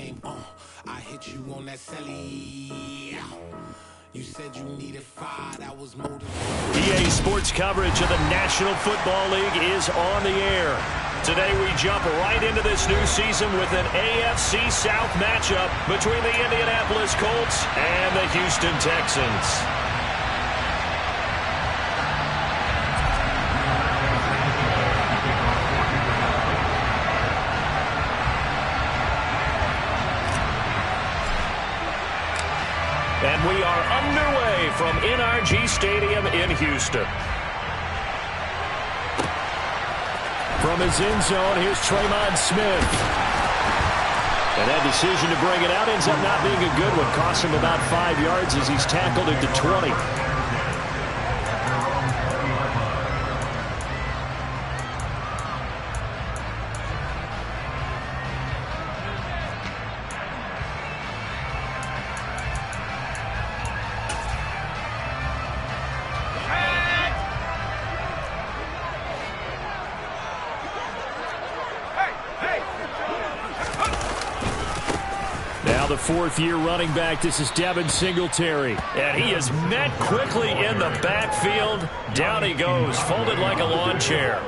game. I hit you on that celly. You said you needed 5, that was motivated. EA Sports coverage of the National Football League is on the air. Today we jump right into this new season with an AFC South matchup between the Indianapolis Colts and the Houston Texans. And we are underway from NRG Stadium in Houston. From his end zone, here's Tremon Smith. And that decision to bring it out ends up not being a good one. Cost him about 5 yards as he's tackled into 20. Now the fourth-year running back, this is Devin Singletary. And he is met quickly in the backfield. Down he goes, folded like a lawn chair.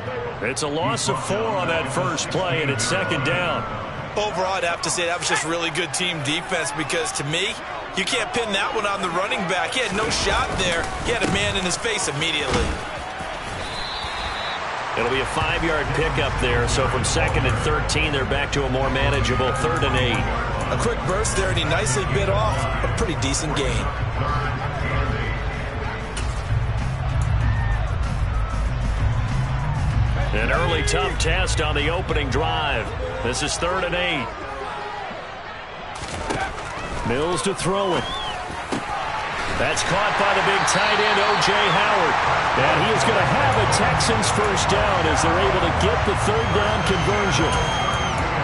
It's a loss of 4 on that first play, and it's second down. Overall, I'd have to say that was just really good team defense because, to me, you can't pin that one on the running back. He had no shot there. He had a man in his face immediately. It'll be a 5-yard pickup there, so from 2nd and 13, they're back to a more manageable 3rd and 8. A quick burst there, and he nicely bit off a pretty decent gain. An early tough test on the opening drive. This is 3rd and 8. Mills to throw it. That's caught by the big tight end, O.J. Howard. And he is going to have a Texans first down as they're able to get the 3rd down conversion.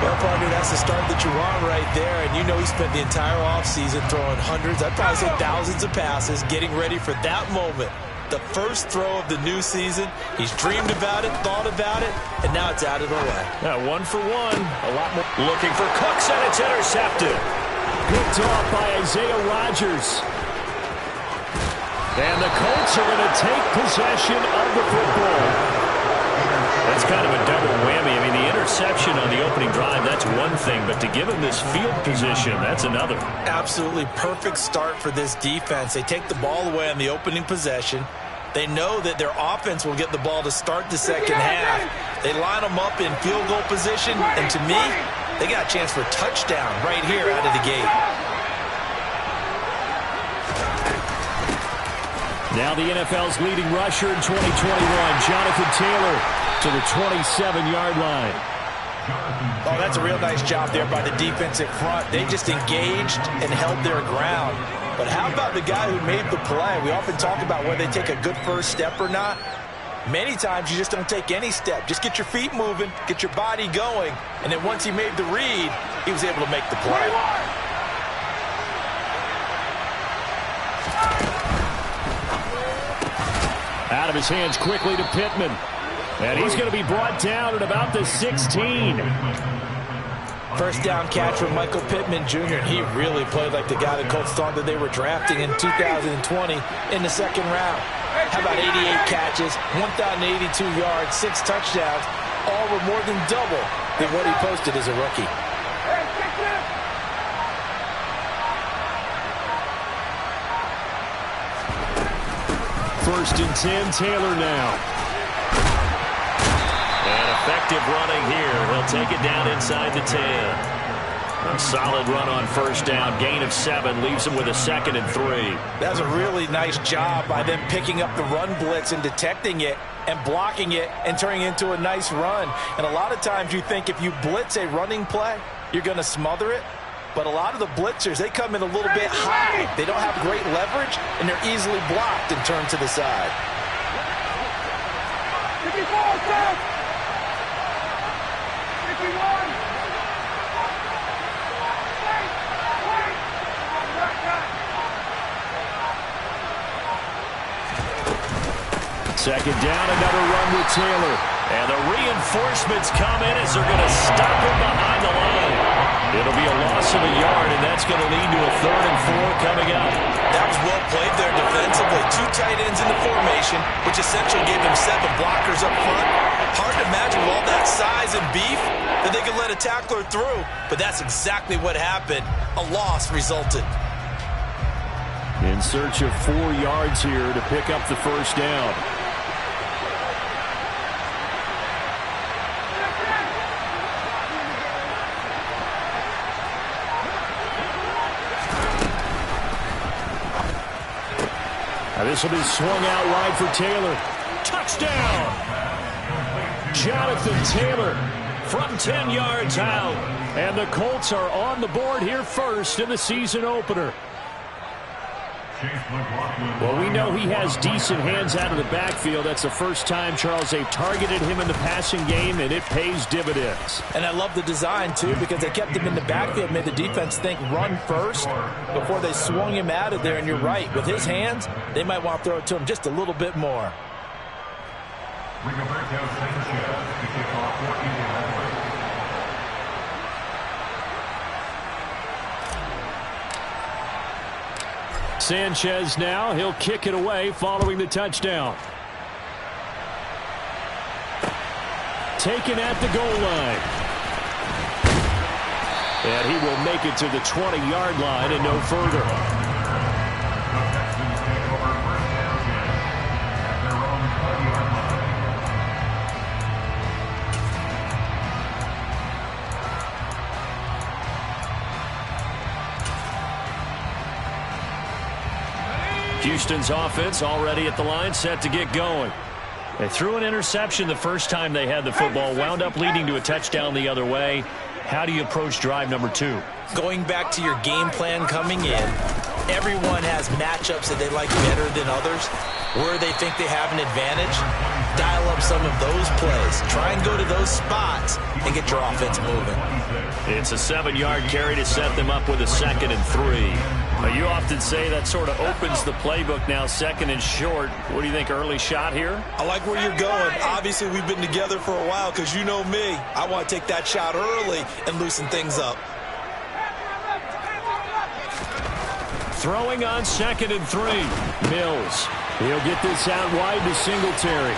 Well, partner, that's the start that you want right there. And you know he spent the entire offseason throwing hundreds, I'd probably say thousands of passes, getting ready for that moment. The first throw of the new season. He's dreamed about it, thought about it, and now it's out of the way. Yeah, 1 for 1. A lot more. Looking for Cooks, and it's intercepted. Picked off by Isaiah Rodgers. And the Colts are going to take possession of the football. That's kind of a double whammy. I mean, the interception on the opening drive, that's one thing. But to give him this field position, that's another. Absolutely perfect start for this defense. They take the ball away on the opening possession. They know that their offense will get the ball to start the second half. They line them up in field goal position. And to me, they got a chance for a touchdown right here out of the gate. Now the NFL's leading rusher in 2021, Jonathan Taylor, to the 27-yard line. Oh, that's a real nice job there by the defensive front. They just engaged and held their ground. But how about the guy who made the play? We often talk about whether they take a good first step or not. Many times you just don't take any step. Just get your feet moving, get your body going, and then once he made the read, he was able to make the play. Out of his hands quickly to Pittman. And he's going to be brought down at about the 16. First down catch from Michael Pittman Jr. And he really played like the guy the Colts thought that they were drafting in 2020 in the second round. How about 88 catches, 1,082 yards, 6 touchdowns, all were more than double than what he posted as a rookie. First and 10, Taylor now. And effective running here. He'll take it down inside the 10. A solid run on first down. Gain of 7 leaves him with a 2nd and 3. That's a really nice job by them picking up the run blitz and detecting it and blocking it and turning it into a nice run. And a lot of times you think if you blitz a running play, you're going to smother it. But a lot of the blitzers, they come in a little bit high. They don't have great leverage, and they're easily blocked and turned to the side. Second down, another run with Taylor. And the reinforcements come in as they're going to stop him behind the line. It'll be a loss of a yard, and that's going to lead to a 3rd and 4 coming up. That was well played there defensively. 2 tight ends in the formation, which essentially gave him 7 blockers up front. Hard to imagine with all that size and beef that they could let a tackler through, but that's exactly what happened. A loss resulted. In search of 4 yards here to pick up the first down. Now this will be swung out wide for Taylor. Touchdown! Jonathan Taylor from 10 yards out. And the Colts are on the board here first in the season opener. Well, we know he has decent hands out of the backfield. That's the first time, Charles, they've targeted him in the passing game, and it pays dividends. And I love the design, too, because they kept him in the backfield, made the defense think run first before they swung him out of there. And you're right, with his hands, they might want to throw it to him just a little bit more. Sanchez now, he'll kick it away following the touchdown. Taken at the goal line. And he will make it to the 20-yard line and no further. Houston's offense already at the line, set to get going. They threw an interception the first time they had the football, wound up leading to a touchdown the other way. How do you approach drive number 2? Going back to your game plan coming in, everyone has matchups that they like better than others, where they think they have an advantage. Dial up some of those plays. Try and go to those spots and get your offense moving. It's a 7-yard carry to set them up with a 2nd and 3. You often say that sort of opens the playbook now, 2nd and short. What do you think, early shot here? I like where you're going. Obviously, we've been together for a while because you know me. I want to take that shot early and loosen things up. Throwing on 2nd and 3. Mills. He'll get this out wide to Singletary.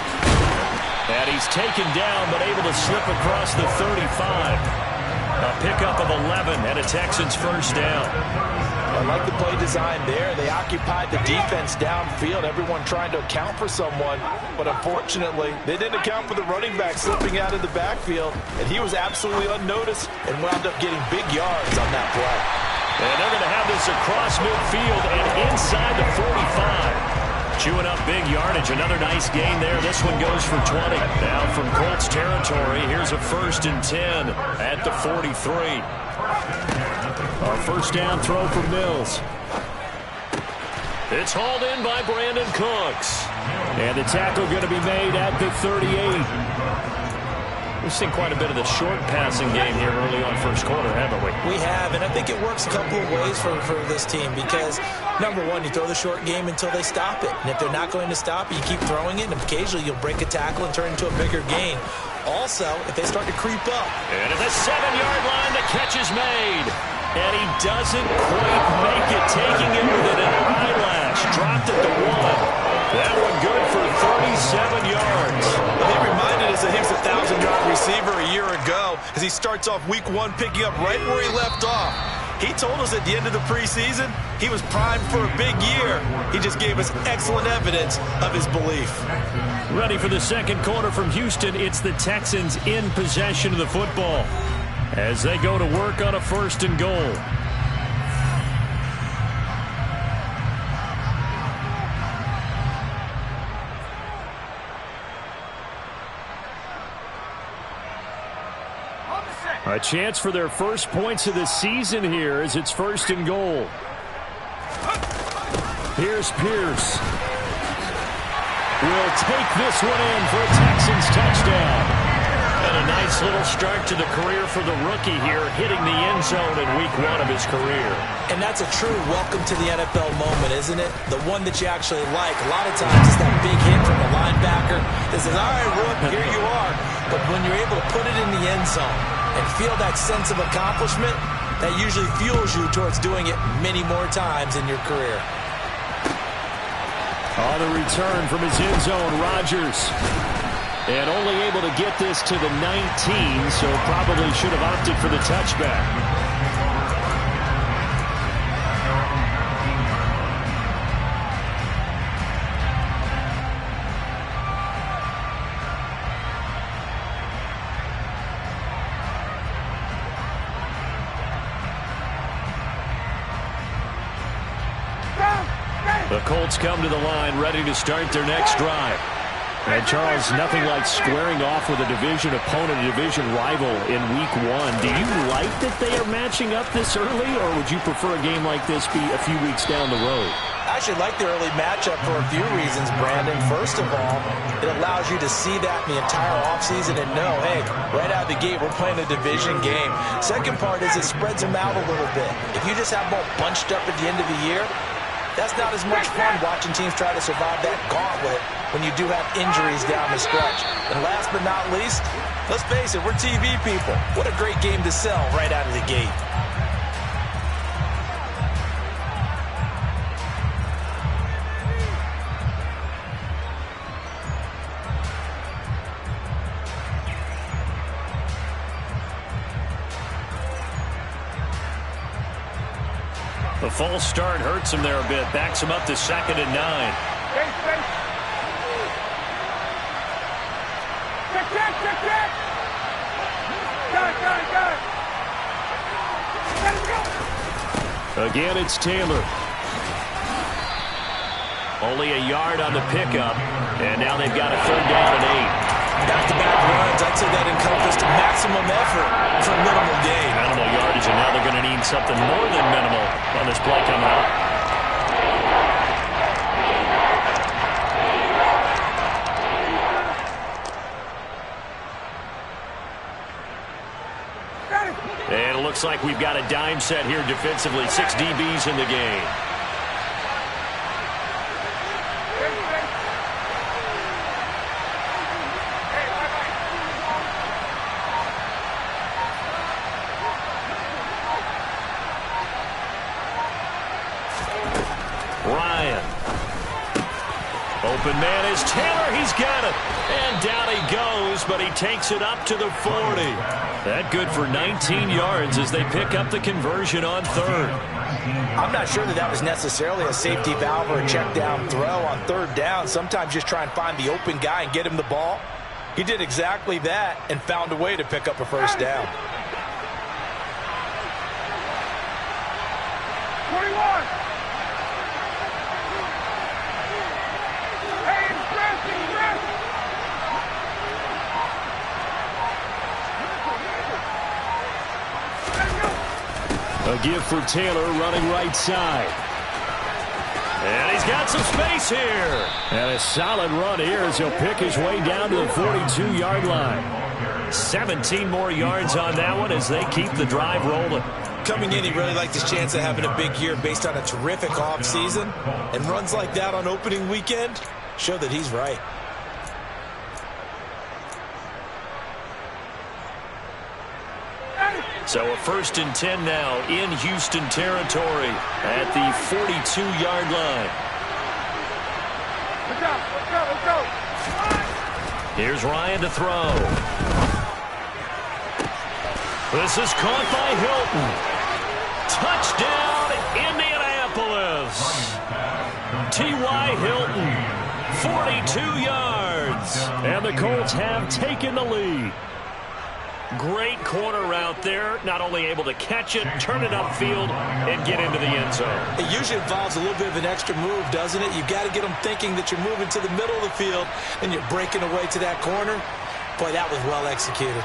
And he's taken down but able to slip across the 35. A pickup of 11 and a Texans first down. I like the play design there. They occupied the defense downfield, everyone trying to account for someone. But unfortunately, they didn't account for the running back slipping out of the backfield. And he was absolutely unnoticed and wound up getting big yards on that play. And they're going to have this across midfield and inside the 45. Chewing up big yardage. Another nice gain there. This one goes for 20. Now from Colts territory, here's a 1st and 10 at the 43. Our first down throw for Mills. It's hauled in by Brandon Cooks. And the tackle going to be made at the 38. We've seen quite a bit of the short passing game here early on first quarter, haven't we? We have, and I think it works a couple of ways for this team because, number one, you throw the short game until they stop it. And if they're not going to stop it, you keep throwing it, and occasionally you'll break a tackle and turn it into a bigger gain. Also, if they start to creep up. And at the 7-yard line, the catch is made. And he doesn't quite make it, taking it within an eyelash. Dropped at the 1. That one good for 37 yards. Well, he reminded us that he was a 1,000-yard receiver a year ago as he starts off week 1 picking up right where he left off. He told us at the end of the preseason he was primed for a big year. He just gave us excellent evidence of his belief. Ready for the second quarter from Houston. It's the Texans in possession of the football as they go to work on a 1st and goal. A chance for their first points of the season here as it's 1st and goal. Here's Pierce. Will take this one in for a Texans touchdown. And a nice little start to the career for the rookie here, hitting the end zone in week 1 of his career. And that's a true welcome to the NFL moment, isn't it? The one that you actually like. A lot of times it's that big hit from a linebacker that says, all right, Rook, here you are. But when you're able to put it in the end zone and feel that sense of accomplishment, that usually fuels you towards doing it many more times in your career. On the return from his end zone, Rodgers. And only able to get this to the 19, so probably should have opted for the touchback. The Colts come to the line ready to start their next drive. And, Charles, nothing like squaring off with a division opponent, a division rival in Week 1. Do you like that they are matching up this early, or would you prefer a game like this be a few weeks down the road? I actually like the early matchup for a few reasons, Brandon. First of all, it allows you to see that in the entire offseason and know, hey, right out of the gate, we're playing a division game. Second part is it spreads them out a little bit. If you just have them all bunched up at the end of the year, that's not as much fun watching teams try to survive that gauntlet when you do have injuries down the stretch. And last but not least, let's face it, we're TV people. What a great game to sell right out of the gate. The false start hurts him there a bit. Backs him up to 2nd and 9. Again, it's Taylor. Only a yard on the pickup, and now they've got a 3rd down and 8. Back-to-back runs, I'd say that encompassed maximum effort for minimal gain. Minimal yardage, and now they're going to need something more than minimal on this play coming up. And it looks like we've got a dime set here defensively. 6 DBs in the game. Open man is Taylor. He's got it. And down he goes, but he takes it up to the 40. That good for 19 yards as they pick up the conversion on 3rd. I'm not sure that was necessarily a safety valve or a check down throw on 3rd down. Sometimes just try and find the open guy and get him the ball. He did exactly that and found a way to pick up a 1st down. 21. A give for Taylor running right side. And he's got some space here. And a solid run here as he'll pick his way down to the 42-yard line. 17 more yards on that one as they keep the drive rolling. Coming in, he really liked his chance of having a big year based on a terrific offseason. And runs like that on opening weekend show that he's right. So a 1st and 10 now in Houston territory at the 42-yard line. Let's go. Here's Ryan to throw. This is caught by Hilton. Touchdown, Indianapolis. T.Y. Hilton, 42 yards. And the Colts have taken the lead. Great corner route there. Not only able to catch it, turn it upfield, and get into the end zone. It usually involves a little bit of an extra move, doesn't it? You've got to get them thinking that you're moving to the middle of the field and you're breaking away to that corner. Boy, that was well executed.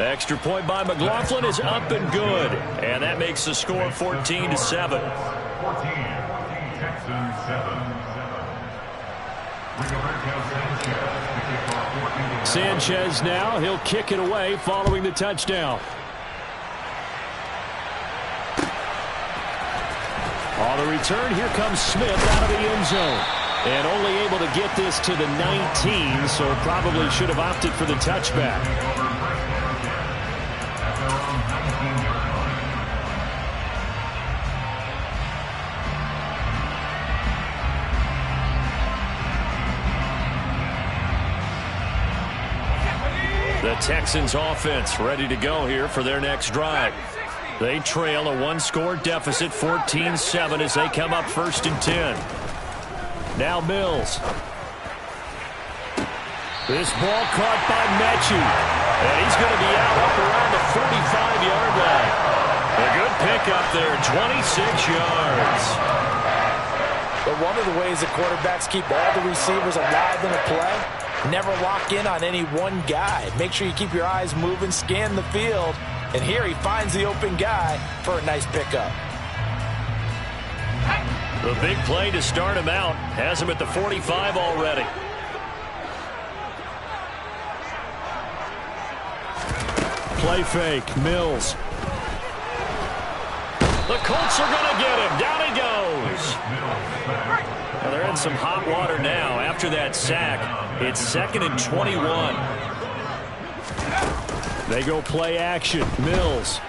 Extra point by McLaughlin is up and good. And that makes the score 14-7. Sanchez now, he'll kick it away following the touchdown. On the return, here comes Smith out of the end zone. And only able to get this to the 19, so probably should have opted for the touchback. The Texans offense ready to go here for their next drive. They trail a one-score deficit, 14-7, as they come up 1st and 10. Now Mills. This ball caught by Mechie. And he's going to be out up around the 45-yard line. A good pickup there, 26 yards. But one of the ways the quarterbacks keep all the receivers alive in a play, never lock in on any one guy. Make sure you keep your eyes moving, scan the field. And here he finds the open guy for a nice pickup. The big play to start him out has him at the 45 already. Play fake, Mills. The Colts are going to get him. Down he goes. Well, they're in some hot water now after that sack. It's 2nd and 21. They go play action. Mills.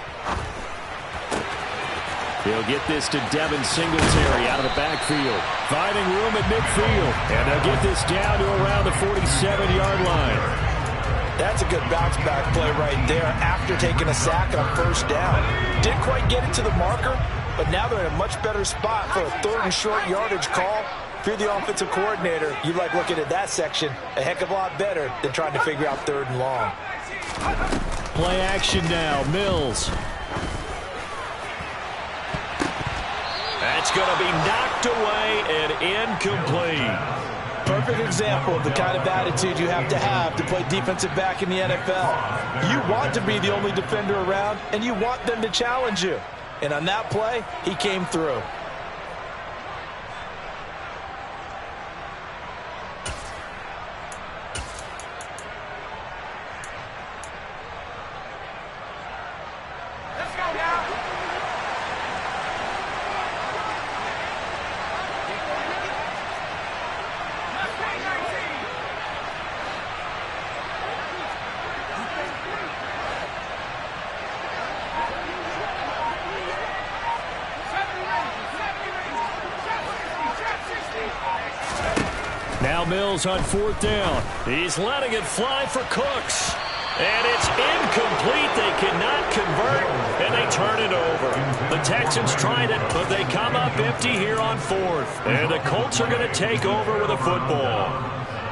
He'll get this to Devin Singletary out of the backfield. Finding room at midfield. And they'll get this down to around the 47-yard line. That's a good bounce-back play right there after taking a sack on 1st down. Didn't quite get it to the marker, but now they're in a much better spot for a 3rd and short yardage call. If you're the offensive coordinator, you like looking at that section a heck of a lot better than trying to figure out 3rd and long. Play action now. Mills. That's going to be knocked away and incomplete. Perfect example of the kind of attitude you have to play defensive back in the NFL. You want to be the only defender around, and you want them to challenge you. And on that play, he came through. Now Mills on 4th down. He's letting it fly for Cooks. And it's incomplete. They cannot convert, and they turn it over. The Texans tried it, but they come up empty here on 4th. And the Colts are going to take over with a football.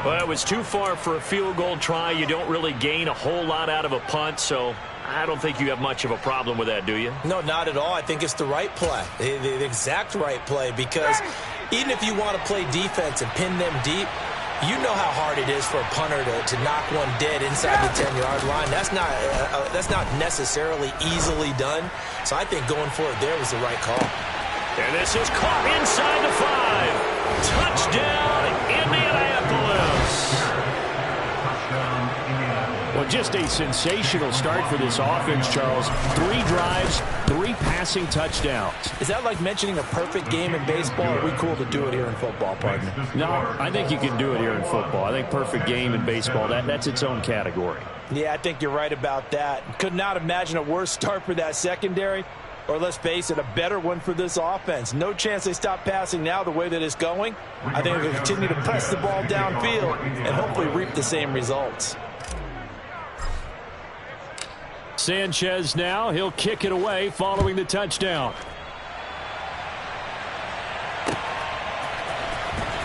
Well, it was too far for a field goal try. You don't really gain a whole lot out of a punt, so I don't think you have much of a problem with that, do you? No, not at all. I think it's the right play, the exact right play, because even if you want to play defense and pin them deep, you know how hard it is for a punter to knock one dead inside the 10-yard line. That's not necessarily easily done. So I think going for it there was the right call. And this is caught inside the 5. Touchdown, Indianapolis. Well, just a sensational start for this offense, Charles. 3 drives, 3 passing touchdowns. Is that like mentioning a perfect game in baseball, or are we cool to do it here in football, partner? No, I think you can do it here in football. I think perfect game in baseball, that's its own category. Yeah, I think you're right about that. Could not imagine a worse start for that secondary, or let's face it, a better one for this offense. No chance they stop passing now the way that it's going. I think they'll continue to press the ball downfield and hopefully reap the same results. Sanchez now, he'll kick it away following the touchdown.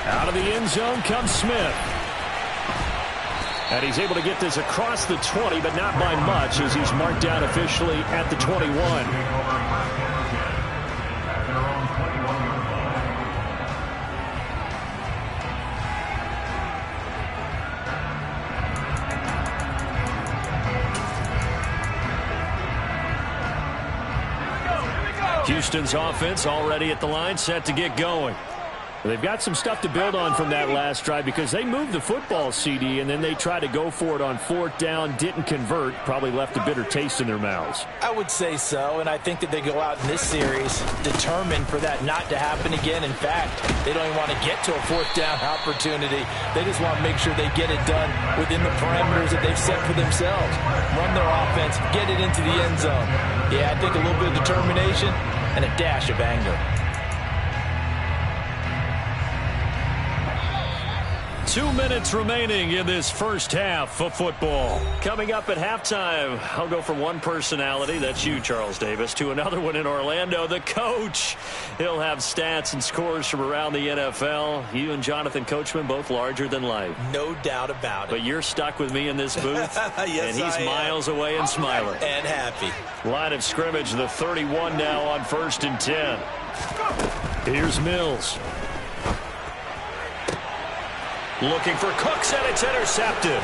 Out of the end zone comes Smith. And he's able to get this across the 20, but not by much, as he's marked down officially at the 21. Houston's offense already at the line, set to get going. They've got some stuff to build on from that last drive because they moved the football, CD, and then they tried to go for it on 4th down, didn't convert, probably left a bitter taste in their mouths. I would say so, and I think that they go out in this series determined for that not to happen again. In fact, they don't even want to get to a 4th down opportunity. They just want to make sure they get it done within the parameters that they've set for themselves. Run their offense, get it into the end zone. Yeah, I think a little bit of determination and a dash of anger. 2 minutes remaining in this first half of football. Coming up at halftime, I'll go from one personality, that's you, Charles Davis, to another one in Orlando, the coach. He'll have stats and scores from around the NFL. You and Jonathan Coachman, both larger than life. No doubt about it. But you're stuck with me in this booth, yes, and he's miles away and smiling. And happy. Line of scrimmage, the 31 now on 1st and 10. Here's Mills. Looking for Cooks, and it's intercepted.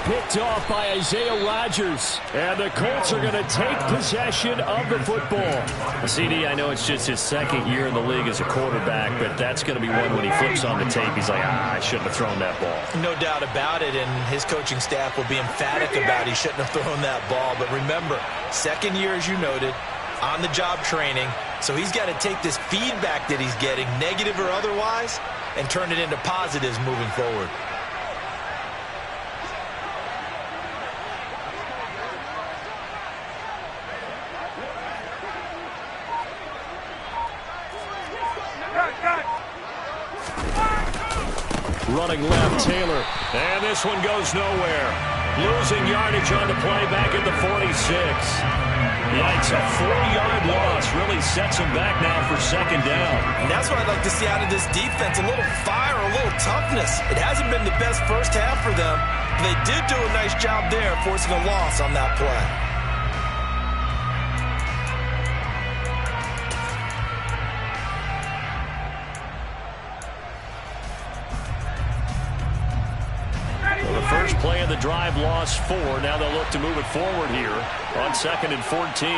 Picked off by Isaiah Rodgers. And the Colts are going to take possession of the football. CD, I know it's just his 2nd year in the league as a quarterback, but that's going to be one when he flips on the tape. He's like, I shouldn't have thrown that ball. No doubt about it, and his coaching staff will be emphatic about he shouldn't have thrown that ball. But remember, 2nd year, as you noted, on-the-job training. So he's got to take this feedback that he's getting, negative or otherwise, and turn it into positives moving forward. Running left, Taylor. And this one goes nowhere. Losing yardage on the play back at the 46. Yikes, a 4-yard loss really sets him back now for 2nd down. And that's what I'd like to see out of this defense, a little fire, a little toughness. It hasn't been the best first half for them, but they did do a nice job there forcing a loss on that play. First play of the drive lost 4. Now they'll look to move it forward here on 2nd and 14.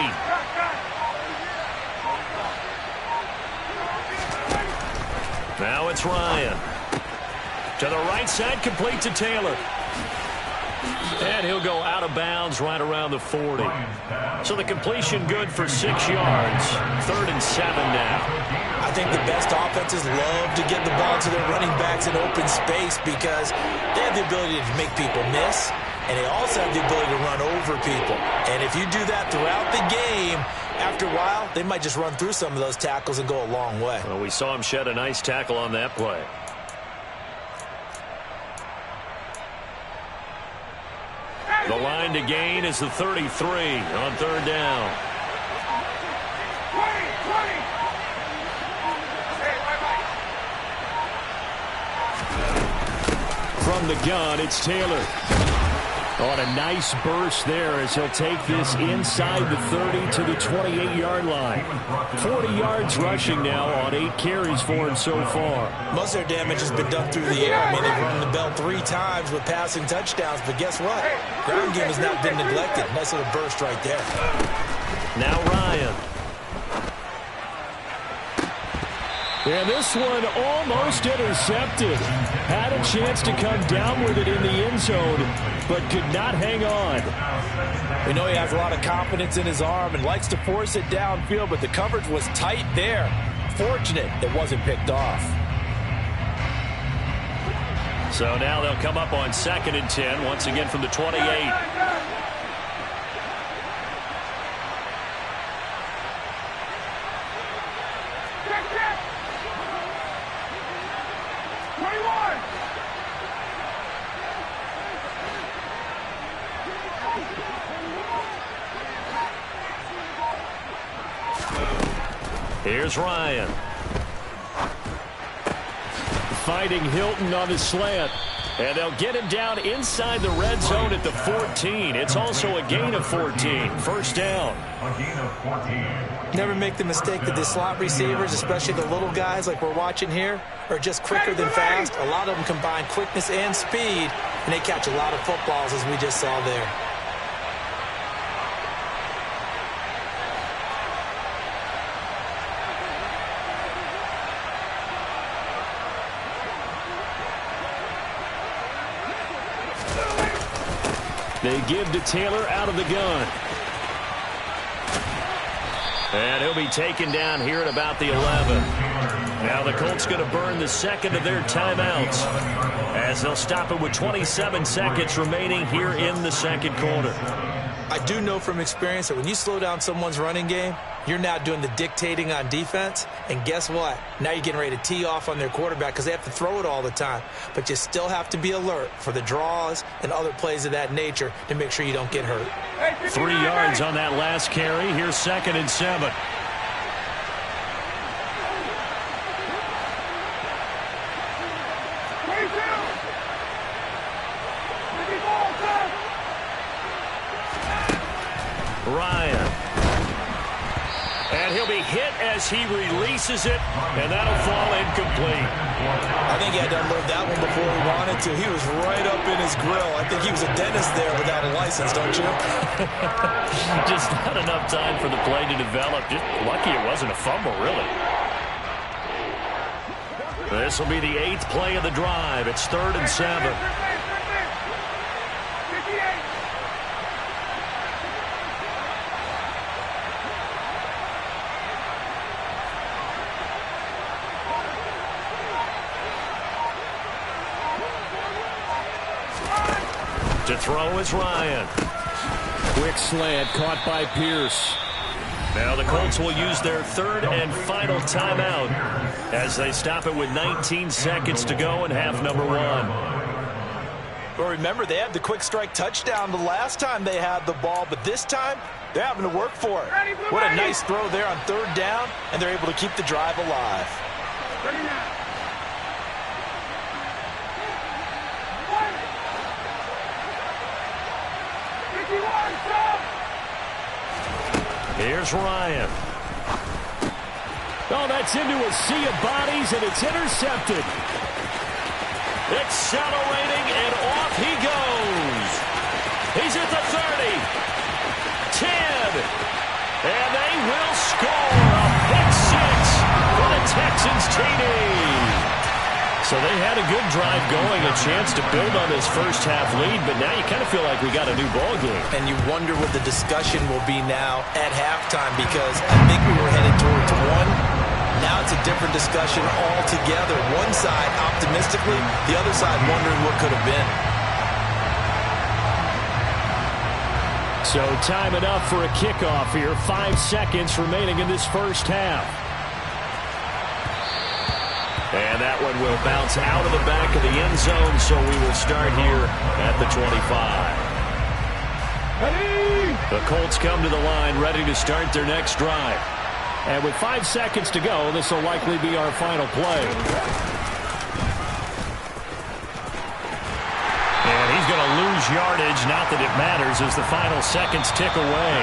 Now it's Ryan. To the right side, complete to Taylor. And he'll go out of bounds right around the 40. So the completion good for 6 yards. 3rd and 7 now. I think the best offenses love to get the ball to their running backs in open space because they have the ability to make people miss, and they also have the ability to run over people. And if you do that throughout the game, after a while, they might just run through some of those tackles and go a long way. Well, we saw him shed a nice tackle on that play. The line to gain is the 33 on 3rd down. From the gun, it's Taylor. On a nice burst there as he'll take this inside the 30 to the 28-yard line. 40 yards rushing now on 8 carries for him so far. Most of their damage has been done through the air. I mean, they've run the bell 3 times with passing touchdowns, but guess what? Ground game has not been neglected. Nice little burst right there. Now Ryan. And this one almost intercepted. Had a chance to come down with it in the end zone, but could not hang on. We know he has a lot of confidence in his arm and likes to force it downfield, but the coverage was tight there. Fortunate it wasn't picked off. So now they'll come up on 2nd and 10, once again from the 28. Here's Ryan. Fighting Hilton on his slant. And they'll get him down inside the red zone at the 14. It's also a gain of 14. 1st down. A gain of 14. Never make the mistake that the slot receivers, especially the little guys like we're watching here, are just quicker than fast. A lot of them combine quickness and speed, and they catch a lot of footballs, as we just saw there. They give to Taylor out of the gun. And he'll be taken down here at about the 11. Now the Colts going to burn the second of their timeouts as they'll stop it with 27 seconds remaining here in the second quarter. I do know from experience that when you slow down someone's running game, you're now doing the dictating on defense. And guess what? Now you're getting ready to tee off on their quarterback because they have to throw it all the time. But you still have to be alert for the draws and other plays of that nature to make sure you don't get hurt. 3 yards on that last carry. Here's 2nd and 7. Ryan. And he'll be hit as he releases it, and that'll fall incomplete. I think he had to unload that one before he wanted to. He was right up in his grill. I think he was a dentist there without a license, don't you? Just not enough time for the play to develop. Just lucky it wasn't a fumble, really. This will be the 8th play of the drive. It's 3rd and 7. To throw is Ryan. Quick slant caught by Pierce. Now the Colts will use their 3rd and final timeout as they stop it with 19 seconds to go in half number 1. Well, remember, they had the quick strike touchdown the last time they had the ball, but this time they're having to work for it. What a nice throw there on 3rd down, and they're able to keep the drive alive. Ready now. Here's Ryan. Oh, that's into a sea of bodies, and it's intercepted. Accelerating, and off he goes. He's at the 30. 10. And they will score a pick 6 for the Texans TD. So they had a good drive going, a chance to build on this first half lead, but now you kind of feel like we got a new ball game. And you wonder what the discussion will be now at halftime, because I think we were headed towards 1. Now it's a different discussion altogether. One side optimistically, the other side wondering what could have been. So time enough for a kickoff here. 5 seconds remaining in this first half. And that one will bounce out of the back of the end zone, so we will start here at the 25. Ready? The Colts come to the line ready to start their next drive. And with 5 seconds to go, this will likely be our final play. And he's going to lose yardage, not that it matters, as the final seconds tick away.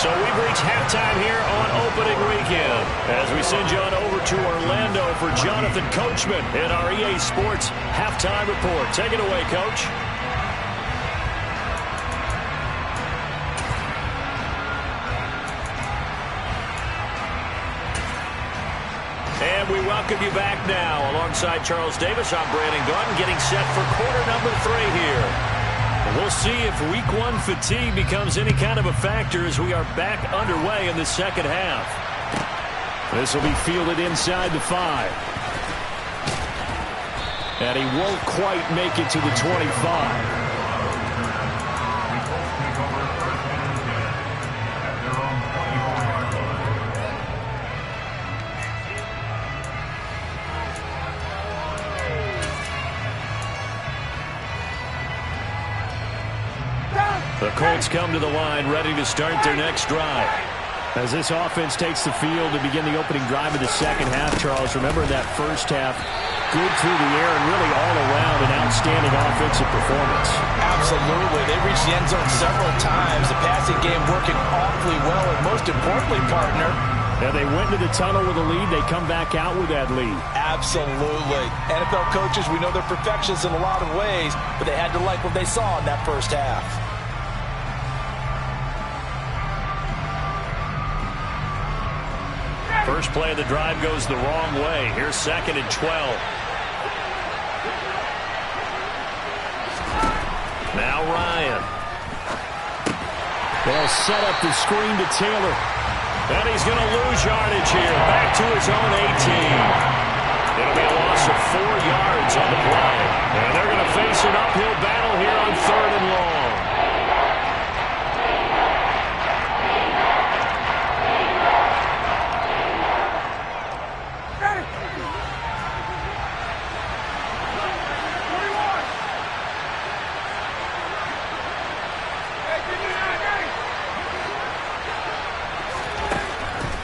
So we've reached halftime here on opening weekend as we send you on over to Orlando for Jonathan Coachman in our EA Sports Halftime Report. Take it away, Coach. And we welcome you back now. Alongside Charles Davis, I'm Brandon Gaudin, getting set for quarter number 3 here. We'll see if week 1 fatigue becomes any kind of a factor as we are back underway in the second half. This will be fielded inside the 5. And he won't quite make it to the 25. The Colts come to the line ready to start their next drive. As this offense takes the field to begin the opening drive of the second half, Charles, remember that first half, good through the air and really all around an outstanding offensive performance. Absolutely. They reached the end zone several times. The passing game working awfully well, and most importantly, partner, and they went into the tunnel with a lead. They come back out with that lead. Absolutely. NFL coaches, we know they're perfectionists in a lot of ways, but they had to like what they saw in that first half. First play of the drive goes the wrong way. Here's 2nd and 12. Now Ryan. They'll set up the screen to Taylor. And he's going to lose yardage here. Back to his own 18. It'll be a loss of 4 yards on the play. And they're going to face an uphill battle here on 3rd and long.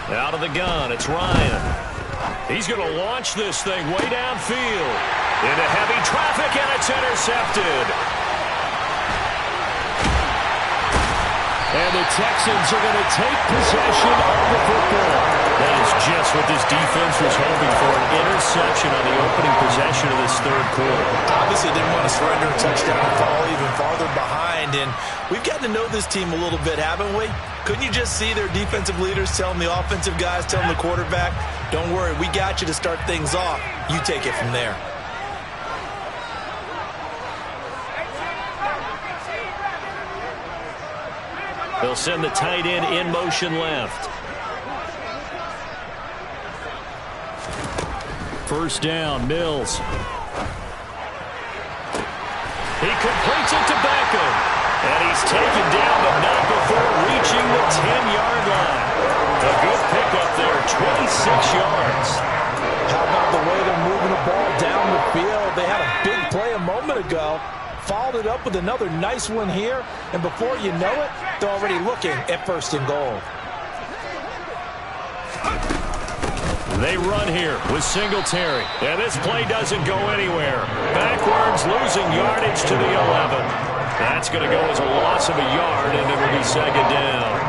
Out of the gun, it's Ryan. He's going to launch this thing way downfield. Into heavy traffic, and it's intercepted. And the Texans are going to take possession of the football. That is just what this defense was hoping for, an interception on the opening possession of this 3rd quarter. Obviously didn't want to surrender a touchdown and fall even farther behind. And we've gotten to know this team a little bit, haven't we? Couldn't you just see their defensive leaders telling the offensive guys, telling the quarterback, don't worry, we got you to start things off. You take it from there. They'll send the tight end in motion left. 1st down, Mills. He completes it to Beckham. And he's taken down, but not before reaching the 10-yard line. A good pickup there, 26 yards. How about the way they're moving the ball down the field? They had a big play a moment ago. Followed it up with another nice one here. And before you know it, they're already looking at 1st and goal. They run here with Singletary. And this play doesn't go anywhere. Backwards, losing yardage to the 11. That's going to go as a loss of a yard, and it will be 2nd down.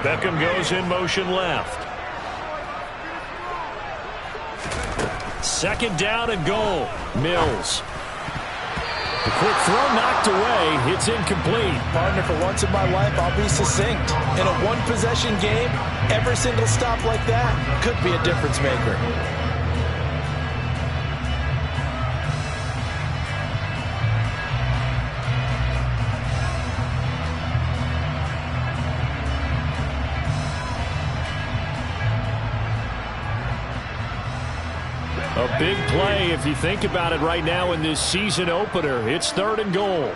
Beckham goes in motion left. 2nd down and goal. Mills. The quick throw knocked away. It's incomplete. Partner, for once in my life, I'll be succinct. In a one-possession game, every single stop like that could be a difference maker. A big play if you think about it right now in this season opener. It's 3rd and goal.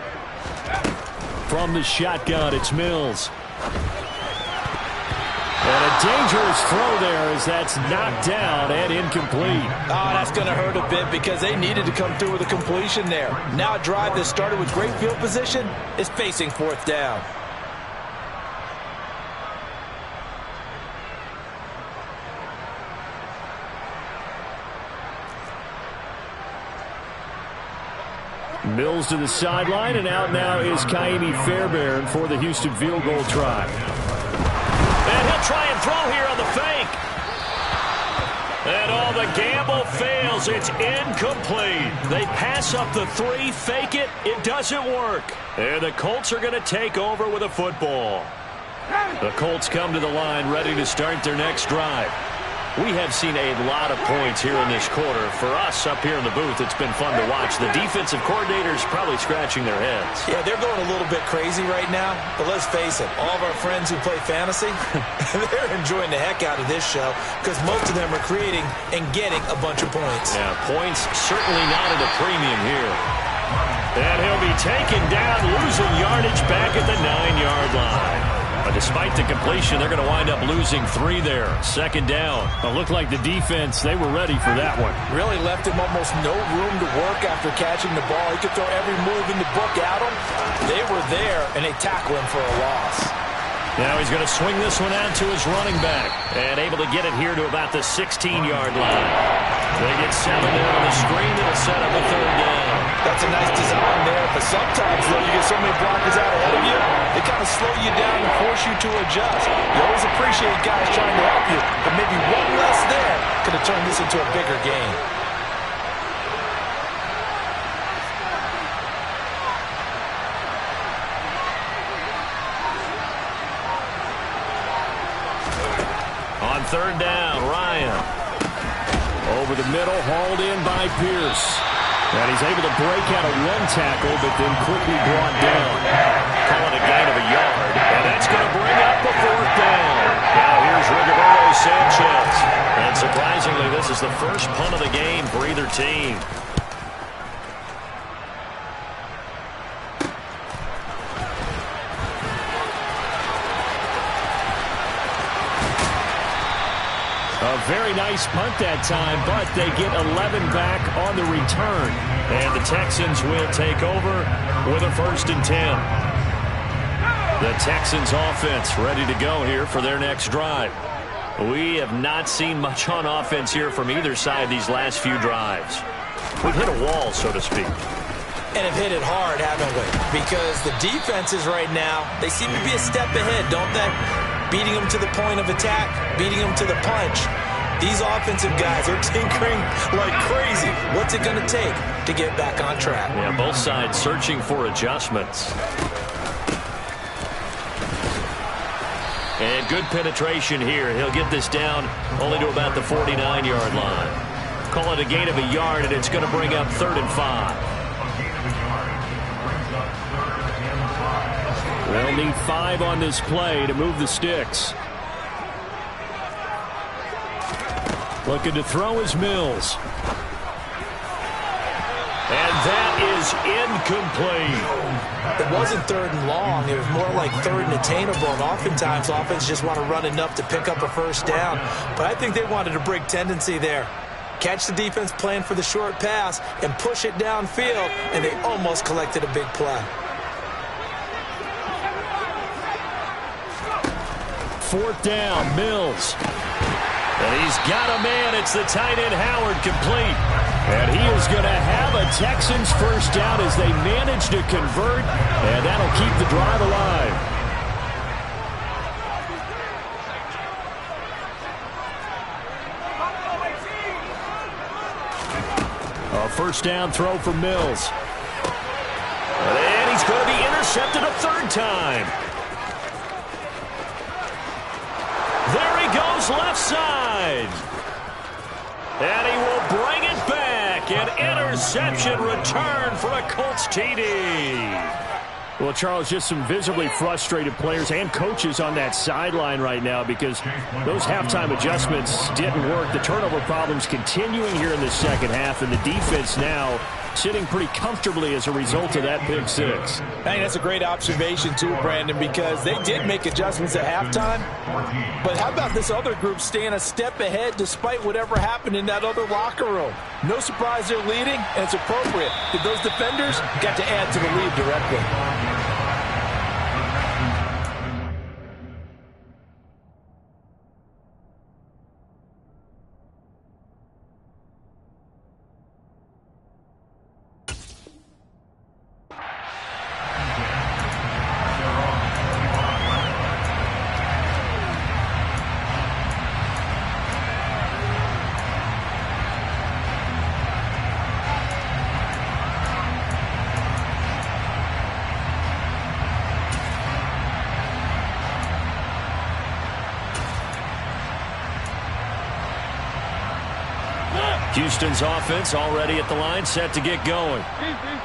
From the shotgun, it's Mills. And a dangerous throw there as that's knocked down and incomplete. Oh, that's going to hurt a bit because they needed to come through with a completion there. Now a drive that started with great field position is facing 4th down. Mills to the sideline, and out now is Kaimi Fairbairn for the Houston field goal try. And he'll try and throw here on the fake. And all the gamble fails. It's incomplete. They pass up the 3, fake it. It doesn't work. And the Colts are going to take over with a football. The Colts come to the line ready to start their next drive. We have seen a lot of points here in this quarter. For us up here in the booth, it's been fun to watch. The defensive coordinators probably scratching their heads. Yeah, they're going a little bit crazy right now. But let's face it, all of our friends who play fantasy, they're enjoying the heck out of this show because most of them are creating and getting a bunch of points. Yeah, points certainly not at a premium here. And he'll be taken down, losing yardage back at the 9-yard line. But despite the completion, they're going to wind up losing 3 there. 2nd down. It looked like the defense, they were ready for that one. Really left him almost no room to work after catching the ball. He could throw every move in the book at him. They were there, and they tackle him for a loss. Now he's going to swing this one out to his running back. And able to get it here to about the 16-yard line. They get 7 there on the screen. That'll set up a 3rd down. That's a nice design there, but sometimes, though, you get so many blockers out ahead of you, they kind of slow you down and force you to adjust. You always appreciate guys trying to help you, but maybe one less there could have turned this into a bigger game. On 3rd down, Ryan. Over the middle, hauled in by Pierce. And he's able to break out of one tackle, but then quickly brought down. Calling a gain of a yard, and that's going to bring up the 4th down. Now here's Rigoberto Sanchez. And surprisingly, this is the first punt of the game for either team. A very nice punt that time, but they get 11 back on the return. And the Texans will take over with a 1st and 10. The Texans offense ready to go here for their next drive. We have not seen much on offense here from either side these last few drives. We've hit a wall, so to speak. And have hit it hard, haven't we? Because the defenses right now, they seem to be a step ahead, don't they? Beating them to the point of attack, beating them to the punch. These offensive guys are tinkering like crazy. What's it going to take to get back on track? Yeah, both sides searching for adjustments. And good penetration here. He'll get this down only to about the 49-yard line. Call it a gain of a yard, and it's going to bring up 3rd and 5. They'll need 5 on this play to move the sticks. Looking to throw is Mills. And that is incomplete. It wasn't 3rd and long. It was more like 3rd and attainable. And oftentimes, offense just want to run enough to pick up a 1st down. But I think they wanted a break tendency there. Catch the defense playing for the short pass and push it downfield, and they almost collected a big play. 4th down, Mills. And he's got a man. It's the tight end Howard, complete. And he is going to have a Texans 1st down as they manage to convert, and that'll keep the drive alive. A 1st down throw for Mills. And he's going to be intercepted a 3rd time. There he goes, left side. And he will bring it back. An interception return for a Colts TD. Well, Charles, just some visibly frustrated players and coaches on that sideline right now because those halftime adjustments didn't work. The turnover problems continuing here in the second half, and the defense now sitting pretty comfortably as a result of that pick 6. I think that's a great observation, too, Brandon, because they did make adjustments at halftime. But how about this other group staying a step ahead despite whatever happened in that other locker room? No surprise they're leading, and it's appropriate. Those defenders got to add to the lead directly. Houston's offense already at the line, set to get going.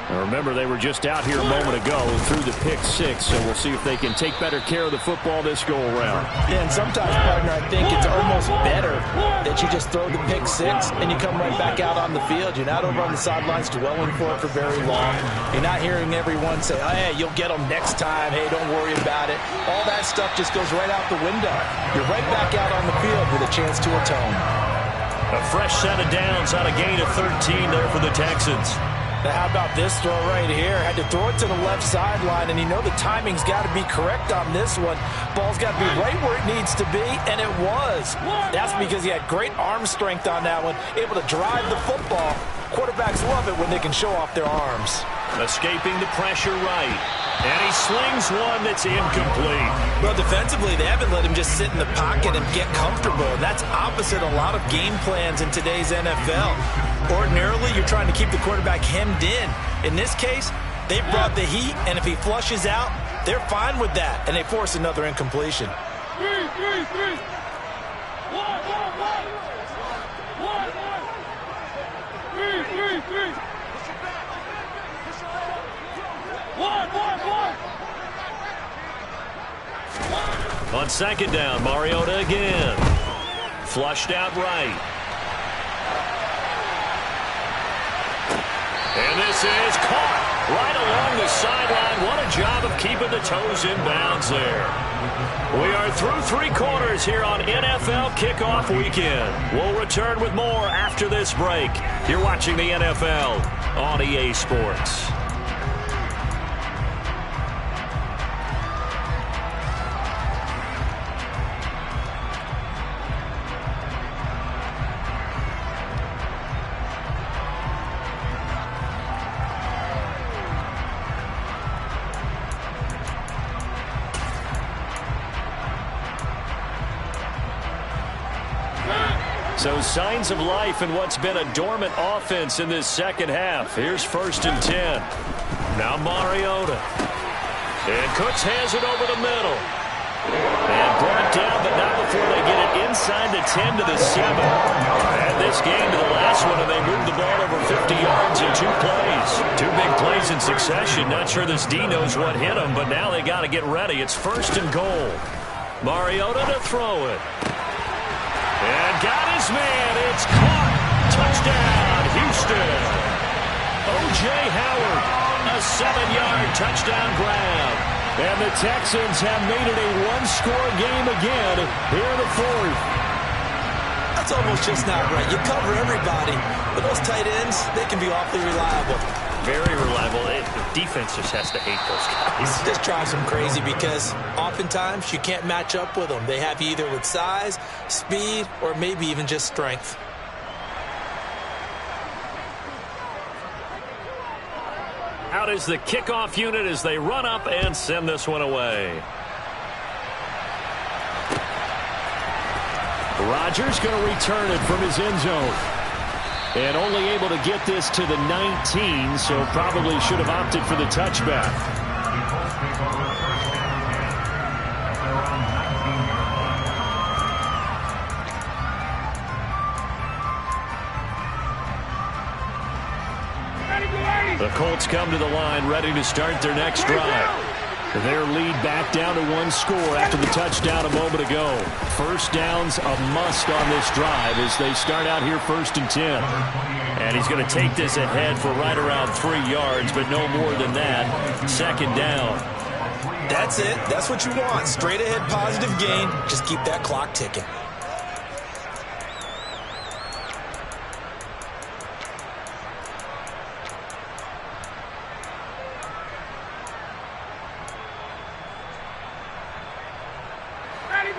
Now remember, they were just out here a moment ago through the pick 6, so we'll see if they can take better care of the football this go-around. Yeah, and sometimes, partner, I think it's almost better that you just throw the pick 6 and you come right back out on the field. You're not over on the sidelines dwelling for it for very long. You're not hearing everyone say, oh, hey, you'll get them next time. Hey, don't worry about it. All that stuff just goes right out the window. You're right back out on the field with a chance to atone. A fresh set of downs on a gain of 13 there for the Texans. Now how about this throw right here? Had to throw it to the left sideline, and you know the timing's got to be correct on this one. Ball's got to be right where it needs to be, and it was. That's because he had great arm strength on that one, able to drive the football. Quarterbacks love it when they can show off their arms. Escaping the pressure right. And he slings one that's incomplete. Well, defensively, they haven't let him just sit in the pocket and get comfortable. That's opposite a lot of game plans in today's NFL. Ordinarily, you're trying to keep the quarterback hemmed in. In this case, they brought the heat, and if he flushes out, they're fine with that, and they force another incompletion. 3. One. 3. On second down, Mariota again. Flushed out right. And this is caught right along the sideline. What a job of keeping the toes in bounds there. We are through 3 quarters here on NFL Kickoff Weekend. We'll return with more after this break. You're watching the NFL on EA Sports. So signs of life in what's been a dormant offense in this second half. Here's 1st and 10. Now Mariota. And Cooks has it over the middle. And brought down, but not before they get it inside the 10 to the 7. And this game to the last one, and they moved the ball over 50 yards in 2 plays. 2 big plays in succession. Not sure this D knows what hit him, but now they got to get ready. It's 1st and goal. Mariota to throw it. And got his man. It's caught. Touchdown, Houston. O.J. Howard, a 7-yard touchdown grab. And the Texans have made it a 1-score game again here in the 4th. That's almost just not right. You cover everybody, but those tight ends, they can be awfully reliable. Very reliable. The defense just has to hate those guys. Just drives them crazy because oftentimes you can't match up with them. They have you either with size, speed, or maybe even just strength. Out is the kickoff unit as they run up and send this one away. Rodgers going to return it from his end zone. And only able to get this to the 19, so probably should have opted for the touchback. The Colts come to the line ready to start their next drive. Their lead back down to 1 score after the touchdown a moment ago. 1st down's a must on this drive as they start out here 1st and 10. And he's going to take this ahead for right around 3 yards, but no more than that. 2nd down. That's it. That's what you want. Straight ahead positive gain. Just keep that clock ticking.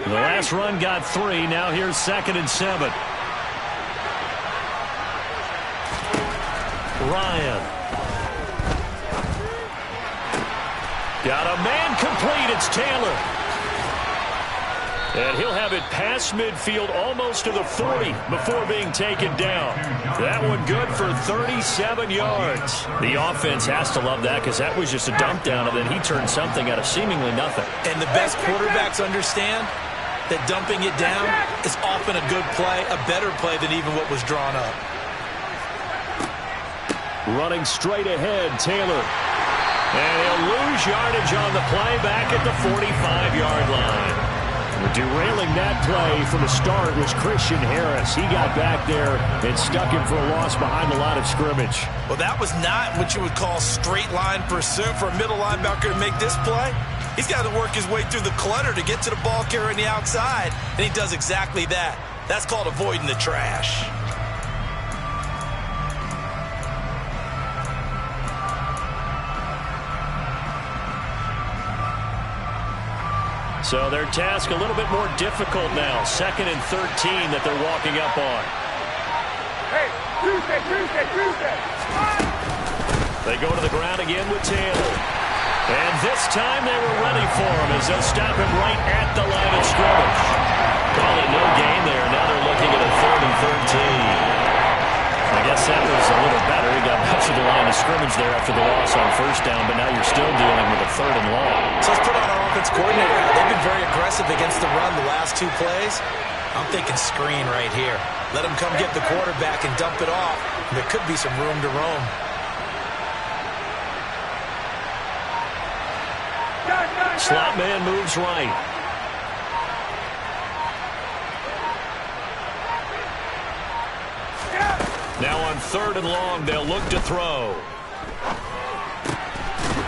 The last run got 3. Now here's 2nd and 7. Ryan. Got a man complete. It's Taylor. And he'll have it past midfield almost to the 40 before being taken down. That one good for 37 yards. The offense has to love that because that was just a dump down, and then he turned something out of seemingly nothing. And the best quarterbacks understand that dumping it down is often a good play, a better play than even what was drawn up. Running straight ahead, Taylor. And he'll lose yardage on the play back at the 45-yard line. Derailing that play from the start was Christian Harris. He got back there and stuck him for a loss behind the line of scrimmage. Well, that was not what you would call straight line pursuit for a middle linebacker to make this play. He's got to work his way through the clutter to get to the ball carrier on the outside, and he does exactly that. That's called avoiding the trash. So their task a little bit more difficult now. 2nd and 13 that they're walking up on. Hey, Tuesday. They go to the ground again with Taylor. And this time they were ready for him as they'll stop him right at the line of scrimmage. Call it no gain there. Now they're looking at a 3rd and 13. I guess that was a little better. He got back to the line of scrimmage there after the loss on 1st down, but now you're still dealing with a 3rd and long. So let's put on our offense coordinator. They've been very aggressive against the run the last 2 plays. I'm thinking screen right here. Let them come get the quarterback and dump it off. There could be some room to roam. Slot man moves right. on 3rd and long, they'll look to throw.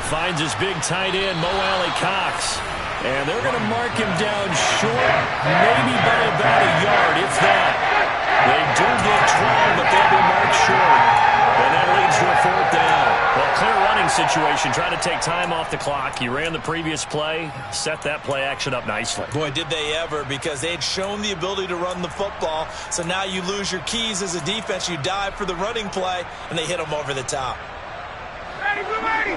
Finds his big tight end, Mo Alley Cox. And they're going to mark him down short, maybe by about a yard, if that. They do get 12, but they'll be marked short. And that leads to a 4th down. Well, clear running situation. Try to take time off the clock. He ran the previous play, set that play action up nicely. Boy, did they ever, because they had shown the ability to run the football. So now you lose your keys as a defense. You dive for the running play, and they hit them over the top. Ready, blue ready.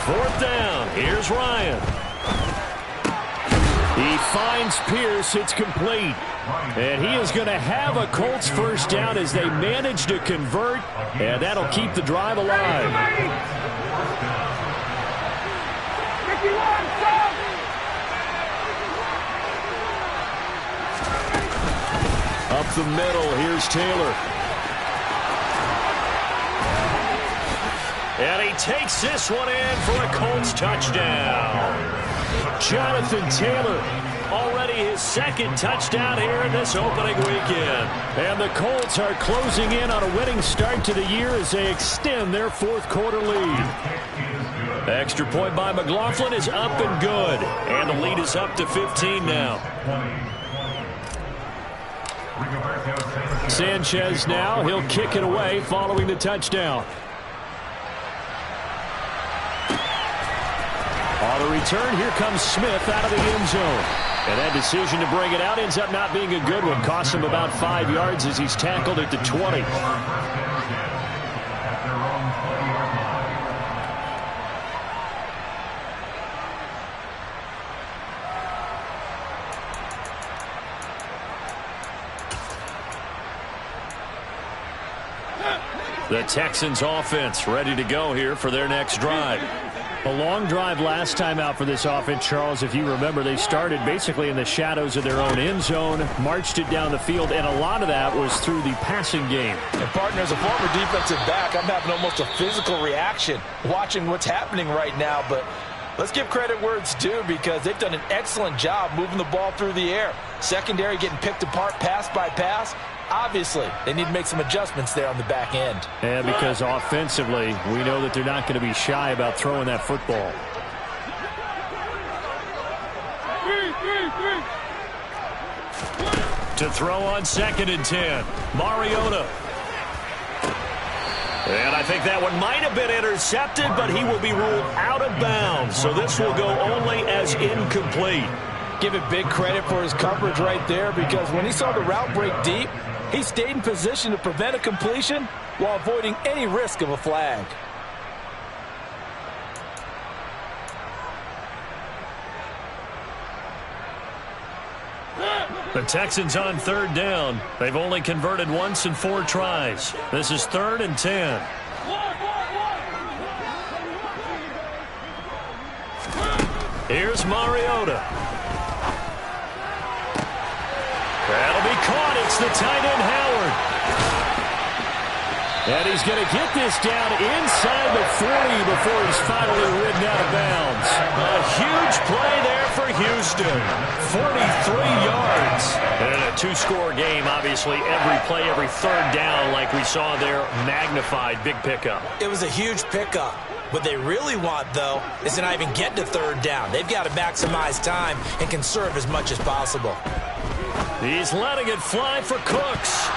Fourth down. Here's Ryan. He finds Pierce. It's complete. And he is going to have a Colts first down as they manage to convert. And that'll keep the drive alive. Up the middle. Here's Taylor. And he takes this one in for a Colts touchdown. Jonathan Taylor, already his 2nd touchdown here in this opening weekend. And the Colts are closing in on a winning start to the year as they extend their 4th quarter lead. Extra point by McLaughlin is up and good. And the lead is up to 15 now. Sanchez now, he'll kick it away following the touchdown. On the return, here comes Smith out of the end zone. And that decision to bring it out ends up not being a good one. Costs him about 5 yards as he's tackled at the 20. The Texans offense ready to go here for their next drive. A long drive last time out for this offense, Charles. If you remember, they started basically in the shadows of their own end zone, marched it down the field, and a lot of that was through the passing game. And, partner, as a former defensive back, I'm having almost a physical reaction watching what's happening right now. But let's give credit where it's due, because they've done an excellent job moving the ball through the air. Secondary getting picked apart pass by pass. Obviously, they need to make some adjustments there on the back end. And because offensively, we know that they're not going to be shy about throwing that football. To throw on 2nd and 10, Mariota. And I think that one might have been intercepted, but he will be ruled out of bounds. So this will go only as incomplete. Give it big credit for his coverage right there, because when he saw the route break deep, he stayed in position to prevent a completion while avoiding any risk of a flag. The Texans on 3rd down. They've only converted once in 4 tries. This is 3rd and 10. Here's Mariota. That'll be caught. It's the tight end, Howard. And he's going to get this down inside the 40 before he's finally ridden out of bounds. A huge play there for Houston. 43 yards. And in a 2-score game, obviously, every play, every 3rd down, like we saw there, magnified. Big pickup. It was a huge pickup. What they really want, though, is to not even get to 3rd down. They've got to maximize time and conserve as much as possible. He's letting it fly for Cooks.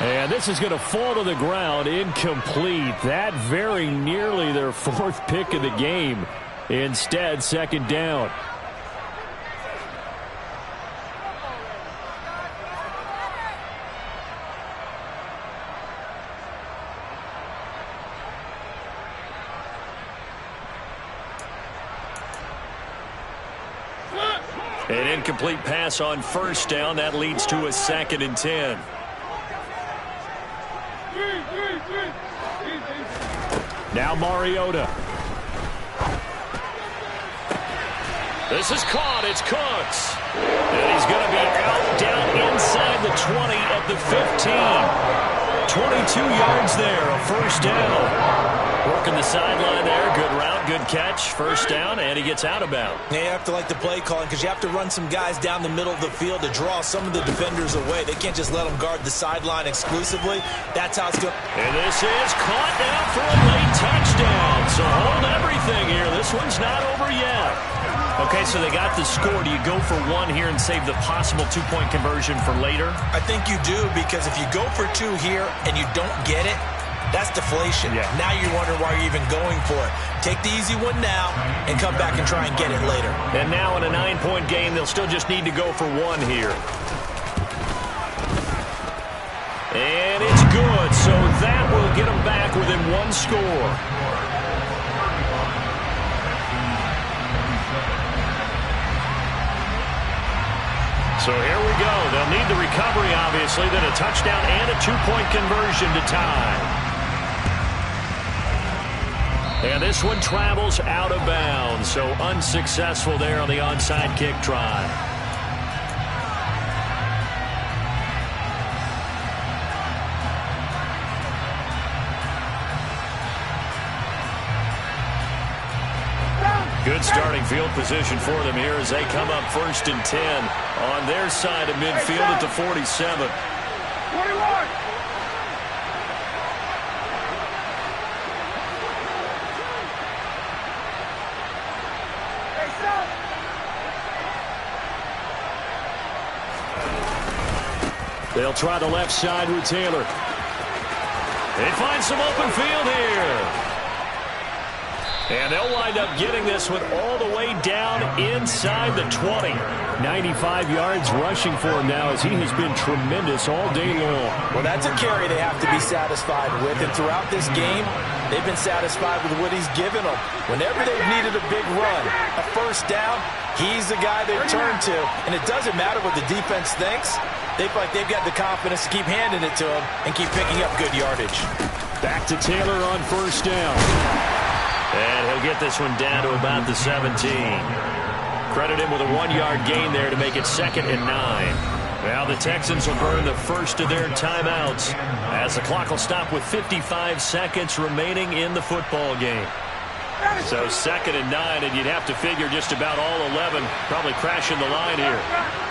And this is going to fall to the ground, incomplete. That very nearly their 4th pick of the game. Instead, 2nd down. An incomplete pass on 1st down. That leads to a 2nd and 10. Now Mariota. This is caught. It's Cooks. And he's going to be out down inside the 20 at the 15. 22 yards there, a 1st down. Working the sideline there. Good route. catch, first down, and he gets out of bounds. Yeah, you have to like the play calling because you have to run some guys down the middle of the field to draw some of the defenders away. They can't just let them guard the sideline exclusively. That's how it's going. And this is caught now for a late touchdown. So hold everything here. This one's not over yet. Okay, so they got the score. Do you go for one here and save the possible two-point conversion for later? I think you do, because if you go for two here and you don't get it, that's deflation. Yeah. Now you're wondering why you're even going for it. Take the easy one now and come back and try and get it later. And now in a 9-point game, they'll still just need to go for one here. And it's good, so that will get them back within one score. So here we go. They'll need the recovery, obviously, then a touchdown and a two-point conversion to tie. And this one travels out of bounds, so unsuccessful there on the onside kick try. Good starting field position for them here as they come up 1st and 10 on their side of midfield at the 47. 21. They'll try the left side with Taylor. They find some open field here. And they'll wind up getting this one all the way down inside the 20. 95 yards rushing for him now as he has been tremendous all day long. Well, that's a carry they have to be satisfied with. And throughout this game, they've been satisfied with what he's given them. Whenever they've needed a big run, a first down, he's the guy they turn to. And it doesn't matter what the defense thinks. They feel like they've got the confidence to keep handing it to him and keep picking up good yardage. Back to Taylor on first down. And he'll get this one down to about the 17. Credit him with a 1-yard gain there to make it 2nd and 9. Now the Texans will burn the first of their timeouts as the clock will stop with 55 seconds remaining in the football game. So 2nd and 9, and you'd have to figure just about all 11 probably crashing the line here.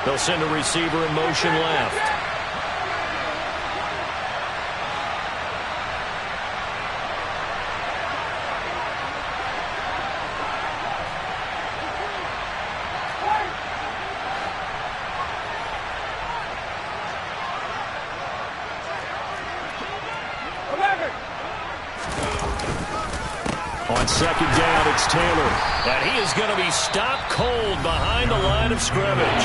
They'll send a receiver in motion left. On second down, it's Taylor. And he is going to be stopped cold behind the line of scrimmage.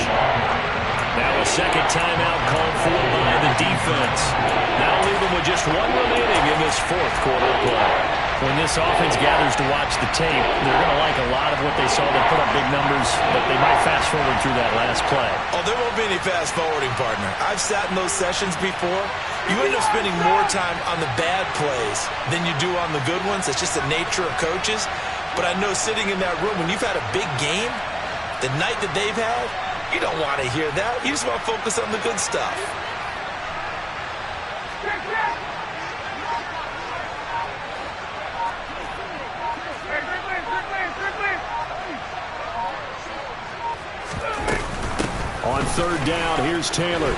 Now a second timeout called for by the defense. Now leave them with just one remaining in this 4th quarter play. When this offense gathers to watch the tape, they're going to like a lot of what they saw. They put up big numbers, but they might fast forward through that last play. Oh, there won't be any fast forwarding, partner. I've sat in those sessions before. You end up spending more time on the bad plays than you do on the good ones. It's just the nature of coaches. But I know sitting in that room, when you've had a big game, the night that they've had, you don't want to hear that. You just want to focus on the good stuff. On third down, here's Taylor.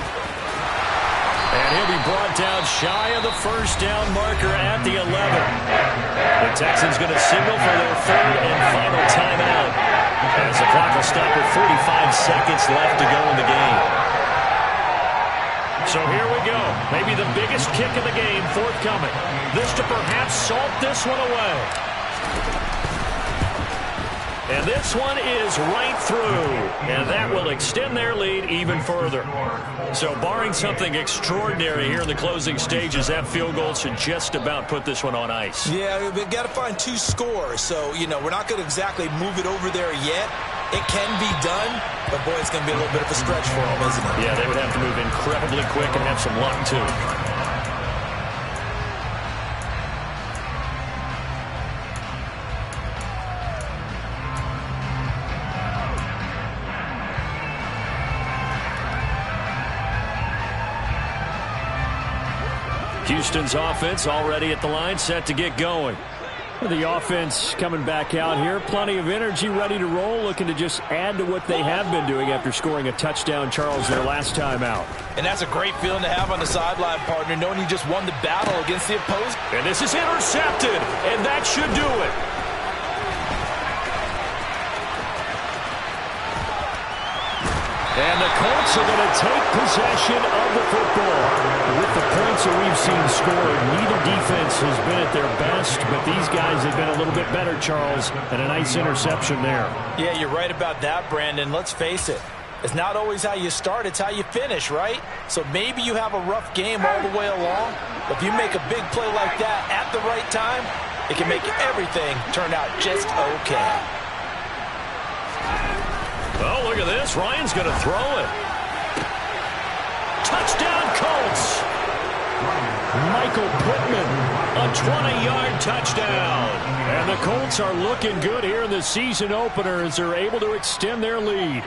And he'll be brought down shy of the first down marker at the 11. The Texans going to signal for their 3rd and final timeout as the clock will stop with 45 seconds left to go in the game. So here we go. Maybe the biggest kick of the game forthcoming. This to perhaps salt this one away. And this one is right through, and that will extend their lead even further. So barring something extraordinary here in the closing stages, that field goal should just about put this one on ice. Yeah, we've got to find 2 scores. So, you know, we're not going to exactly move it over there yet. It can be done, but, boy, it's going to be a little bit of a stretch for them, isn't it? Yeah, they would have to move incredibly quick and have some luck, too. Houston's offense already at the line, set to get going. The offense coming back out here. Plenty of energy, ready to roll, looking to just add to what they have been doing after scoring a touchdown, Charles, their last time out. And that's a great feeling to have on the sideline, partner, knowing you just won the battle against the opposing. And this is intercepted, and that should do it. And the Colts are going to take possession of the football. With the points that we've seen scored, neither defense has been at their best, but these guys have been a little bit better, Charles, and a nice interception there. Yeah, you're right about that, Brandon. Let's face it. It's not always how you start, it's how you finish, right? So maybe you have a rough game all the way along, but if you make a big play like that at the right time, it can make everything turn out just okay. Oh, look at this. Ryan's going to throw it. Touchdown, Colts. Michael Pittman, a 20-yard touchdown. And the Colts are looking good here in the season opener as they're able to extend their lead.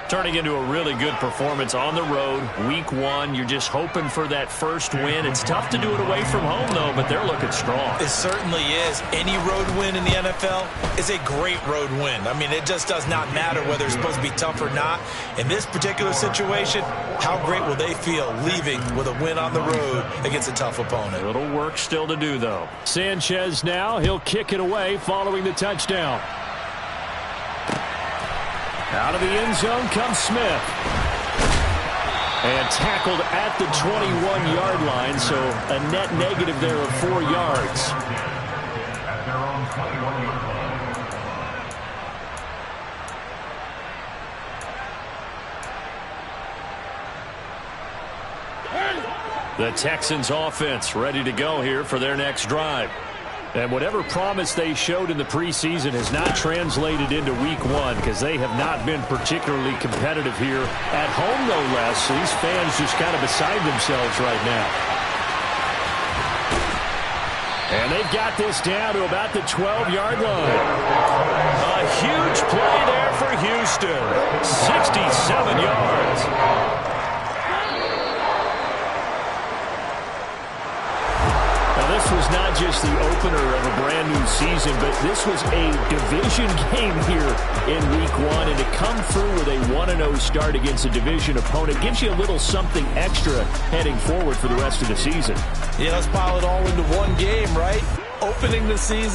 Turning into a really good performance on the road. Week 1, you're just hoping for that first win. It's tough to do it away from home, though, but they're looking strong. It certainly is. Any road win in the NFL is a great road win. I mean, it just does not matter whether it's supposed to be tough or not. In this particular situation, how great will they feel leaving with a win on the road against a tough opponent? A little work still to do, though. Sanchez now, he'll kick it away following the touchdown. Out of the end zone comes Smith. And tackled at the 21-yard line, so a net negative there of 4 yards. At their own 21-yard line. The Texans offense ready to go here for their next drive. And whatever promise they showed in the preseason has not translated into week 1 because they have not been particularly competitive here at home, no less. So these fans just kind of beside themselves right now. And they've got this down to about the 12-yard line. A huge play there for Houston. 67 yards. This was not just the opener of a brand new season, but this was a division game here in week 1, and to come through with a 1-0 start against a division opponent gives you a little something extra heading forward for the rest of the season. Yeah, let's pile it all into one game, right? Opening the season.